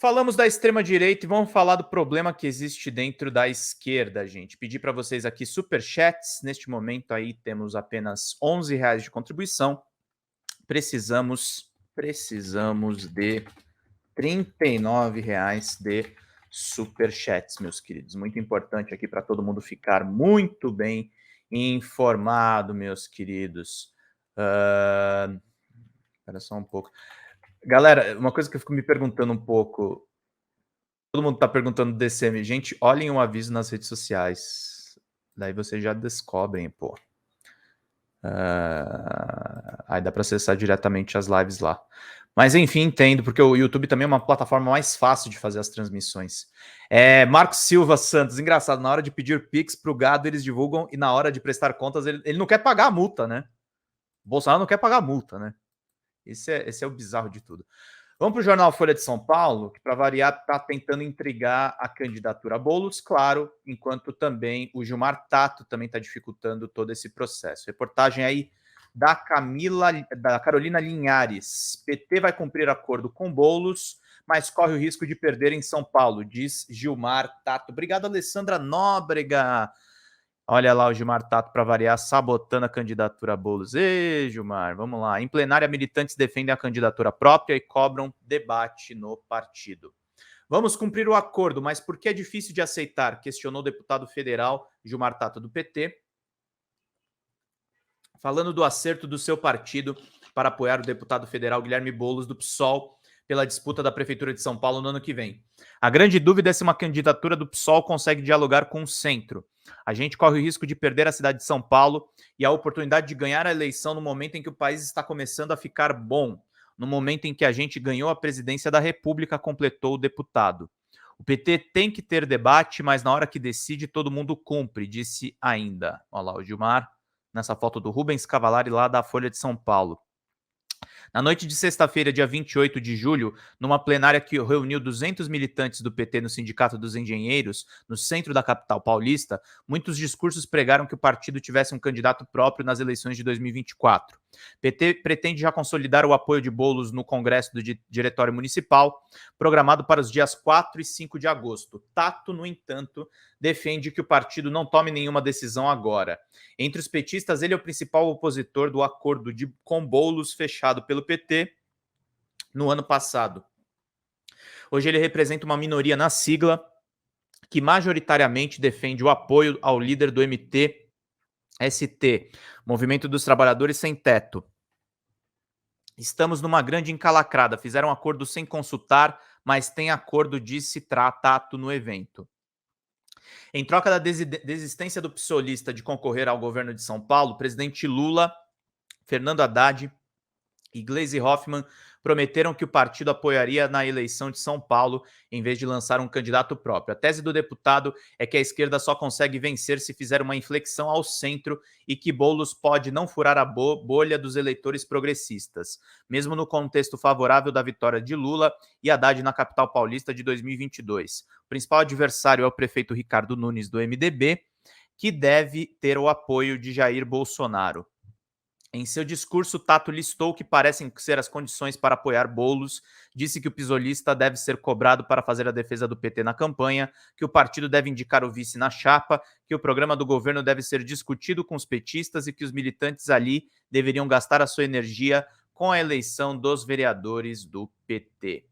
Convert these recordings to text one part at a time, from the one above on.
Falamos da extrema-direita e vamos falar do problema que existe dentro da esquerda, gente. Pedi para vocês aqui superchats. Neste momento aí temos apenas R$ 11 de contribuição. Precisamos de R$ 39 de superchats, meus queridos. Muito importante aqui para todo mundo ficar muito bem informado, meus queridos. Espera só um pouco. Galera, uma coisa que eu fico me perguntando um pouco, todo mundo tá perguntando do DCM. Gente, olhem o aviso nas redes sociais. Daí vocês já descobrem, pô. Aí dá para acessar diretamente as lives lá. Mas enfim, entendo, porque o YouTube também é uma plataforma mais fácil de fazer as transmissões. Marcos Silva Santos, engraçado, na hora de pedir Pix pro gado eles divulgam e na hora de prestar contas ele não quer pagar a multa, né? O Bolsonaro não quer pagar a multa, né? Esse é o bizarro de tudo. Vamos para o jornal Folha de São Paulo, que, para variar, está tentando intrigar a candidatura a Boulos, claro, enquanto também o Gilmar Tato também está dificultando todo esse processo. Reportagem aí da Carolina Linhares. PT vai cumprir acordo com Boulos, mas corre o risco de perder em São Paulo, diz Gilmar Tato. Obrigado, Alessandra Nóbrega. Olha lá o Gilmar Tato, para variar, sabotando a candidatura a Boulos. Ei, Gilmar, vamos lá. Em plenária, militantes defendem a candidatura própria e cobram debate no partido. Vamos cumprir o acordo, mas por que é difícil de aceitar? Questionou o deputado federal Gilmar Tato, do PT, falando do acerto do seu partido para apoiar o deputado federal Guilherme Boulos, do PSOL, pela disputa da Prefeitura de São Paulo no ano que vem. A grande dúvida é se uma candidatura do PSOL consegue dialogar com o centro. A gente corre o risco de perder a cidade de São Paulo e a oportunidade de ganhar a eleição no momento em que o país está começando a ficar bom, no momento em que a gente ganhou a presidência da República, completou o deputado. O PT tem que ter debate, mas na hora que decide, todo mundo cumpre, disse ainda. Olha lá o Gilmar, nessa foto do Rubens Cavalari, lá da Folha de São Paulo. Na noite de sexta-feira, dia 28 de julho, numa plenária que reuniu 200 militantes do PT no Sindicato dos Engenheiros, no centro da capital paulista, muitos discursos pregaram que o partido tivesse um candidato próprio nas eleições de 2024. PT pretende já consolidar o apoio de Boulos no Congresso do Diretório Municipal, programado para os dias 4 e 5 de agosto. Tato, no entanto, defende que o partido não tome nenhuma decisão agora. Entre os petistas, ele é o principal opositor do acordo com Boulos fechado pelo PT no ano passado. Hoje ele representa uma minoria na sigla que majoritariamente defende o apoio ao líder do MTST, Movimento dos Trabalhadores Sem Teto. Estamos numa grande encalacrada, fizeram um acordo sem consultar, mas tem acordo, disse Tato no evento. Em troca da desistência do psolista de concorrer ao governo de São Paulo, o presidente Lula, Fernando Haddad e Gleisi Hoffmann prometeram que o partido apoiaria na eleição de São Paulo, em vez de lançar um candidato próprio. A tese do deputado é que a esquerda só consegue vencer se fizer uma inflexão ao centro e que Boulos pode não furar a bolha dos eleitores progressistas, mesmo no contexto favorável da vitória de Lula e Haddad na capital paulista de 2022. O principal adversário é o prefeito Ricardo Nunes, do MDB, que deve ter o apoio de Jair Bolsonaro. Em seu discurso, Tato listou o que parecem ser as condições para apoiar Boulos, disse que o pisolista deve ser cobrado para fazer a defesa do PT na campanha, que o partido deve indicar o vice na chapa, que o programa do governo deve ser discutido com os petistas e que os militantes ali deveriam gastar a sua energia com a eleição dos vereadores do PT.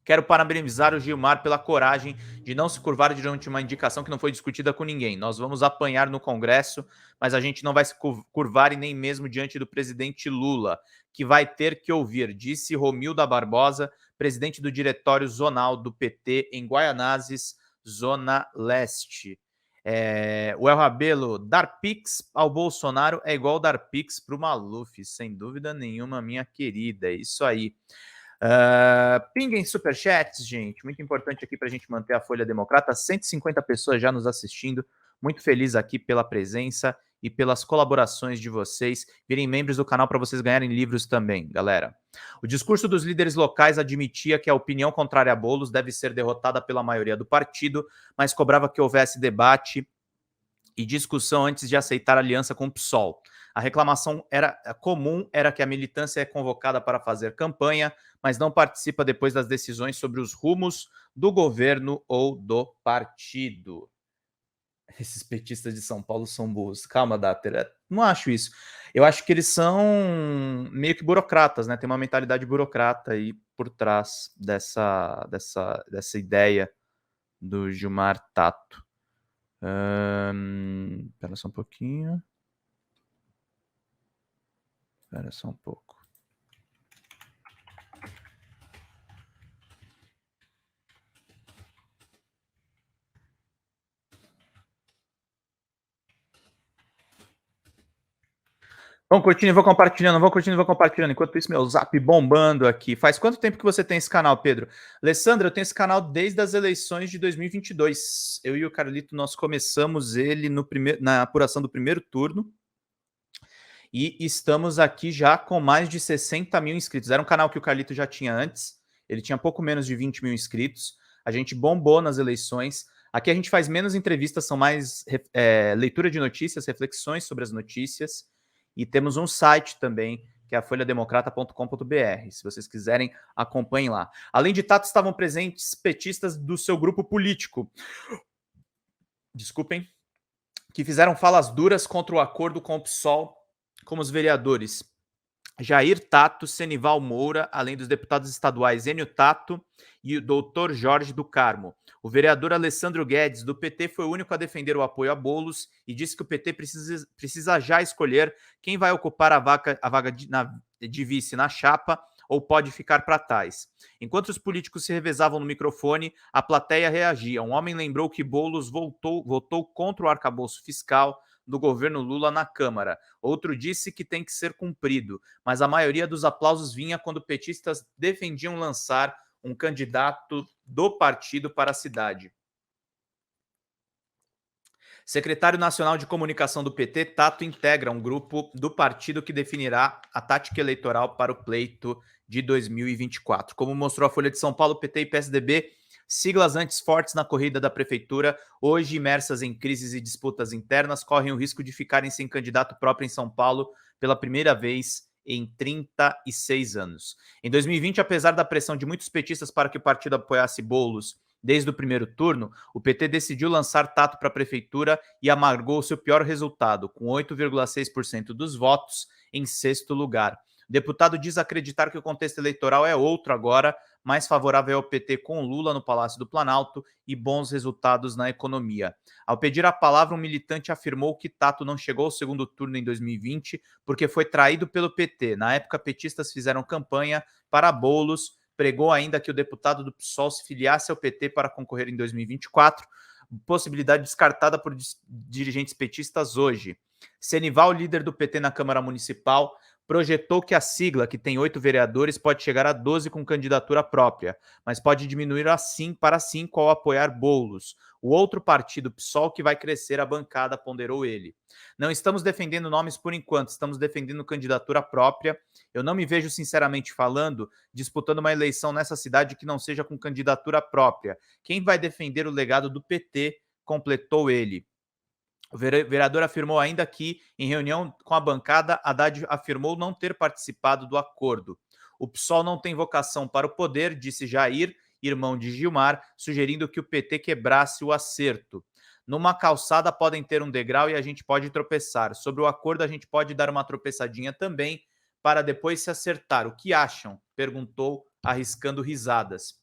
Quero parabenizar o Gilmar pela coragem de não se curvar diante de uma indicação que não foi discutida com ninguém. Nós vamos apanhar no Congresso, mas a gente não vai se curvar e nem mesmo diante do presidente Lula, que vai ter que ouvir, disse Romilda Barbosa, presidente do Diretório Zonal do PT em Guaianazes, Zona Leste. O El Rabelo, dar pix ao Bolsonaro é igual dar pix para o Maluf, sem dúvida nenhuma, minha querida. É isso aí. Pinguem superchats, gente. Muito importante aqui para a gente manter a Folha Democrata. 150 pessoas já nos assistindo. Muito feliz aqui pela presença e pelas colaborações de vocês. Virem membros do canal para vocês ganharem livros também, galera. O discurso dos líderes locais admitia que a opinião contrária a Boulos deve ser derrotada pela maioria do partido, mas cobrava que houvesse debate e discussão antes de aceitar aliança com o PSOL. A reclamação era comum, era que a militância é convocada para fazer campanha, mas não participa depois das decisões sobre os rumos do governo ou do partido. Esses petistas de São Paulo são burros. Calma, Dater. Não acho isso. Eu acho que eles são meio que burocratas, né? Tem uma mentalidade burocrata aí por trás dessa ideia do Gilmar Tato. Espera só um pouquinho. Espera só um pouco. Vão curtindo, vou compartilhando. Enquanto isso, meu zap bombando aqui. Faz quanto tempo que você tem esse canal, Pedro? Alessandra, eu tenho esse canal desde as eleições de 2022. Eu e o Carlito, nós começamos ele na apuração do primeiro turno. E estamos aqui já com mais de 60 mil inscritos. Era um canal que o Carlito já tinha antes. Ele tinha pouco menos de 20 mil inscritos. A gente bombou nas eleições. Aqui a gente faz menos entrevistas, são mais leitura de notícias, reflexões sobre as notícias. E temos um site também, que é a folhademocrata.com.br. Se vocês quiserem, acompanhem lá. Além de Tato, estavam presentes petistas do seu grupo político. Desculpem. Que fizeram falas duras contra o acordo com o PSOL, como os vereadores Jair Tato, Senival Moura, além dos deputados estaduais Enio Tato e o doutor Jorge do Carmo. O vereador Alessandro Guedes, do PT, foi o único a defender o apoio a Boulos e disse que o PT precisa já escolher quem vai ocupar a vaga de vice na chapa ou pode ficar para trás. Enquanto os políticos se revezavam no microfone, a plateia reagia. Um homem lembrou que Boulos votou contra o arcabouço fiscal do governo Lula na Câmara. Outro disse que tem que ser cumprido, mas a maioria dos aplausos vinha quando petistas defendiam lançar um candidato do partido para a cidade. Secretário Nacional de Comunicação do PT, Tato integra um grupo do partido que definirá a tática eleitoral para o pleito de 2024. Como mostrou a Folha de São Paulo, PT e PSDB, siglas antes fortes na corrida da prefeitura, hoje imersas em crises e disputas internas, correm o risco de ficarem sem candidato próprio em São Paulo pela primeira vez em 36 anos. Em 2020, apesar da pressão de muitos petistas para que o partido apoiasse Boulos desde o primeiro turno, o PT decidiu lançar Tato para a prefeitura e amargou seu pior resultado, com 8,6% dos votos em sexto lugar. O deputado diz acreditar que o contexto eleitoral é outro agora, mais favorável ao PT com Lula no Palácio do Planalto e bons resultados na economia. Ao pedir a palavra, um militante afirmou que Tato não chegou ao segundo turno em 2020 porque foi traído pelo PT. Na época, petistas fizeram campanha para Boulos, pregou ainda que o deputado do PSOL se filiasse ao PT para concorrer em 2024, possibilidade descartada por dirigentes petistas hoje. Senival, líder do PT na Câmara Municipal, projetou que a sigla, que tem 8 vereadores, pode chegar a 12 com candidatura própria, mas pode diminuir assim para 5 ao apoiar Boulos. O outro partido, PSOL, que vai crescer a bancada, ponderou ele. Não estamos defendendo nomes por enquanto, estamos defendendo candidatura própria. Eu não me vejo, sinceramente falando, disputando uma eleição nessa cidade que não seja com candidatura própria. Quem vai defender o legado do PT, completou ele. O vereador afirmou ainda que, em reunião com a bancada, Haddad afirmou não ter participado do acordo. O PSOL não tem vocação para o poder, disse Jair, irmão de Gilmar, sugerindo que o PT quebrasse o acerto. Numa calçada podem ter um degrau e a gente pode tropeçar. Sobre o acordo, a gente pode dar uma tropeçadinha também, para depois se acertar. O que acham? Perguntou, arriscando risadas.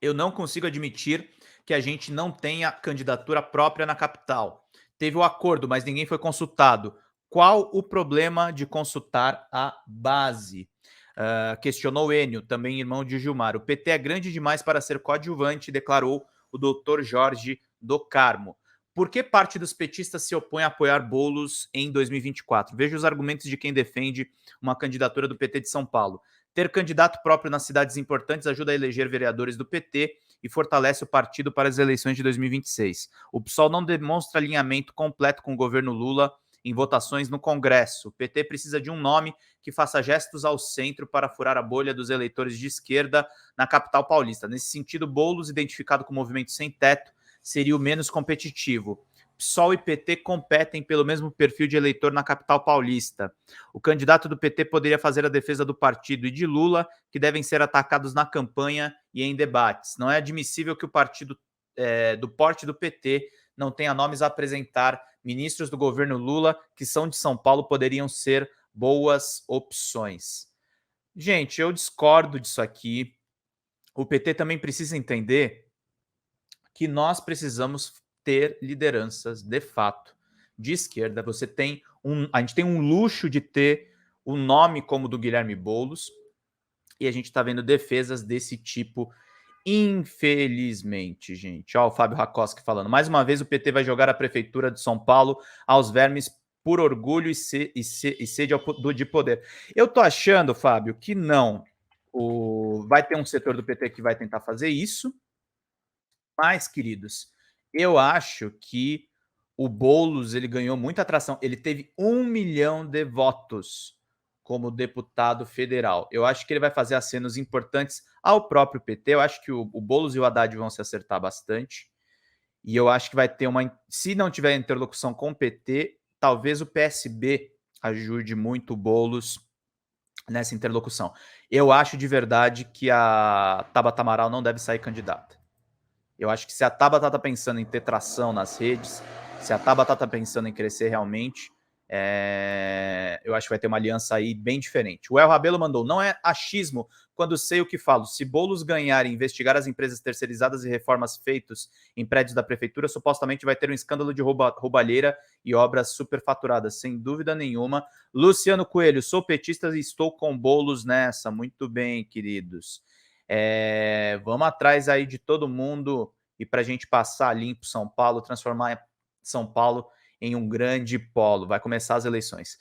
Eu não consigo admitir que a gente não tenha candidatura própria na capital. Teve o acordo, mas ninguém foi consultado. Qual o problema de consultar a base? Questionou Enio, também irmão de Gilmar. O PT é grande demais para ser coadjuvante, declarou o doutor Jorge do Carmo. Por que parte dos petistas se opõe a apoiar Boulos em 2024? Veja os argumentos de quem defende uma candidatura do PT de São Paulo. Ter candidato próprio nas cidades importantes ajuda a eleger vereadores do PT e fortalece o partido para as eleições de 2026. O PSOL não demonstra alinhamento completo com o governo Lula em votações no Congresso. O PT precisa de um nome que faça gestos ao centro para furar a bolha dos eleitores de esquerda na capital paulista. Nesse sentido, Boulos, identificado com o movimento sem teto, seria o menos competitivo. PSOL e PT competem pelo mesmo perfil de eleitor na capital paulista. O candidato do PT poderia fazer a defesa do partido e de Lula, que devem ser atacados na campanha e em debates. Não é admissível que o partido do porte do PT não tenha nomes a apresentar. Ministros do governo Lula, que são de São Paulo, poderiam ser boas opções. Gente, eu discordo disso aqui. O PT também precisa entender que nós precisamos ter lideranças de fato de esquerda. A gente tem um luxo de ter um nome como o do Guilherme Boulos e a gente está vendo defesas desse tipo, infelizmente, gente. Ó, o Fábio Rakoski falando. Mais uma vez o PT vai jogar a prefeitura de São Paulo aos vermes por orgulho e sede de poder. Eu tô achando, Fábio, que não. Vai ter um setor do PT que vai tentar fazer isso, mas, queridos, eu acho que o Boulos ele ganhou muita atração. Ele teve 1 milhão de votos como deputado federal. Eu acho que ele vai fazer acenos importantes ao próprio PT. Eu acho que o Boulos e o Haddad vão se acertar bastante. E eu acho que vai ter uma... Se não tiver interlocução com o PT, talvez o PSB ajude muito o Boulos nessa interlocução. Eu acho de verdade que a Tabata Amaral não deve sair candidata. Eu acho que se a Tabata está pensando em ter tração nas redes, se a Tabata está pensando em crescer realmente, eu acho que vai ter uma aliança aí bem diferente. O El Rabelo mandou, não é achismo quando sei o que falo. Se Boulos ganhar e investigar as empresas terceirizadas e reformas feitas em prédios da prefeitura, supostamente vai ter um escândalo de roubalheira e obras superfaturadas, sem dúvida nenhuma. Luciano Coelho, sou petista e estou com Boulos nessa. Muito bem, queridos. Vamos atrás aí de todo mundo e para a gente passar limpo São Paulo, transformar São Paulo em um grande polo. Vai começar as eleições.